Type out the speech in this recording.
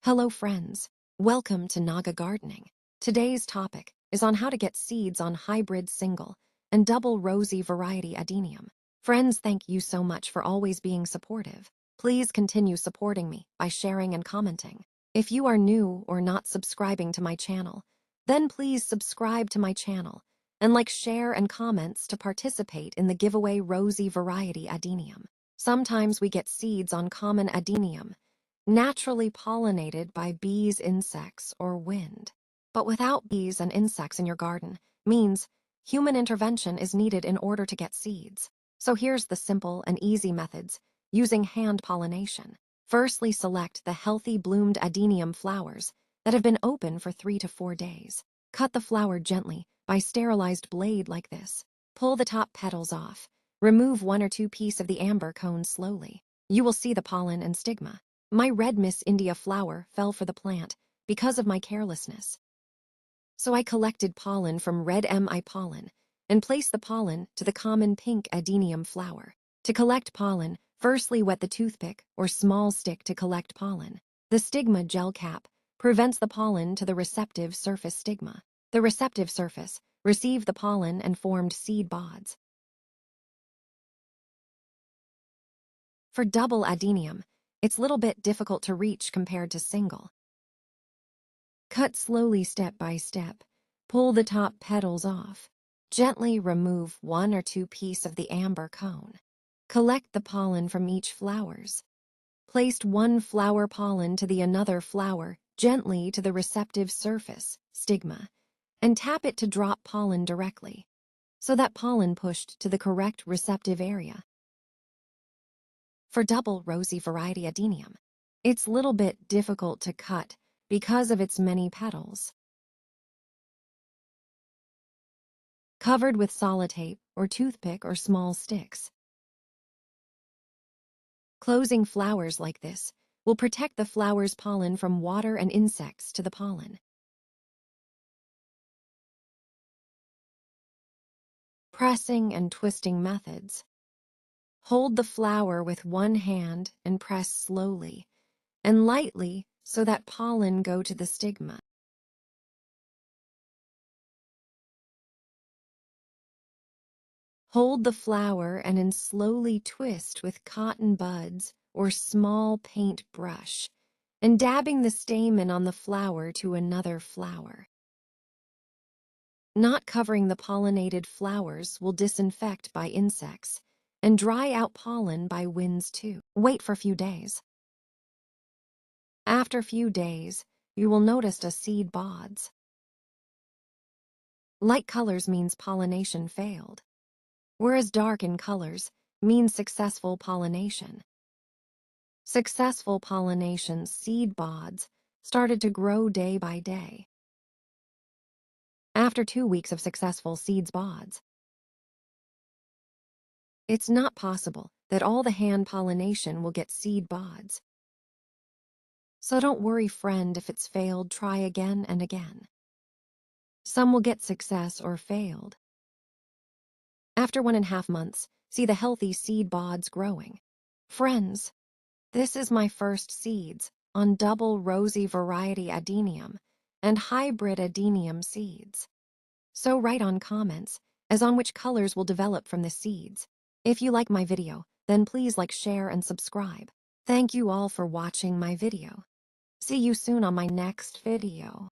Hello friends, welcome to Naga Gardening. Today's topic is on how to get seeds on hybrid single and double rosy variety adenium. Friends, thank you so much for always being supportive. Please continue supporting me by sharing and commenting. If you are new or not subscribing to my channel, then please subscribe to my channel and share and comments to participate in the giveaway rosy variety adenium. Sometimes we get seeds on common adenium naturally pollinated by bees, insects, or wind. But without bees and insects in your garden means human intervention is needed in order to get seeds. So here's the simple and easy methods using hand pollination. Firstly, select the healthy bloomed adenium flowers that have been open for 3 to 4 days. Cut the flower gently by sterilized blade like this. Pull the top petals off. Remove 1 or 2 pieces of the amber cone slowly. You will see the pollen and stigma. My red Miss India flower fell for the plant because of my carelessness. So I collected pollen from red Mi pollen and placed the pollen to the common pink adenium flower. To collect pollen, firstly wet the toothpick or small stick to collect pollen. The stigma gel cap prevents the pollen to the receptive surface stigma. The receptive surface received the pollen and formed seed bods. For double adenium, it's a little bit difficult to reach compared to single. Cut slowly step by step. Pull the top petals off. Gently remove 1 or 2 pieces of the amber cone. Collect the pollen from each flowers. Place 1 flower pollen to the another flower gently to the receptive surface, stigma, and tap it to drop pollen directly, so that pollen pushed to the correct receptive area. For double rosy variety adenium, it's a little bit difficult to cut because of its many petals. Covered with sellotape or toothpick or small sticks. Closing flowers like this will protect the flower's pollen from water and insects to the pollen. Pressing and twisting methods. Hold the flower with one hand and press slowly and lightly so that pollen go to the stigma. Hold the flower and then slowly twist with cotton buds or small paint brush, and dabbing the stamen on the flower to another flower. Not covering the pollinated flowers will disinfect by insects and dry out pollen by winds too. Wait for a few days. After a few days, you will notice a seed bods. Light colors means pollination failed, whereas dark in colors means successful pollination. Successful pollination seed bods started to grow day by day. After 2 weeks of successful seeds bods, it's not possible that all the hand pollination will get seed bods. So don't worry, friend, if it's failed, try again and again. Some will get success or failed. After 1.5 months, see the healthy seed bods growing. Friends, this is my first seeds on double rosy variety adenium and hybrid adenium seeds. So write on comments as on which colors will develop from the seeds. If you like my video, then please share, and subscribe. Thank you all for watching my video. See you soon on my next video.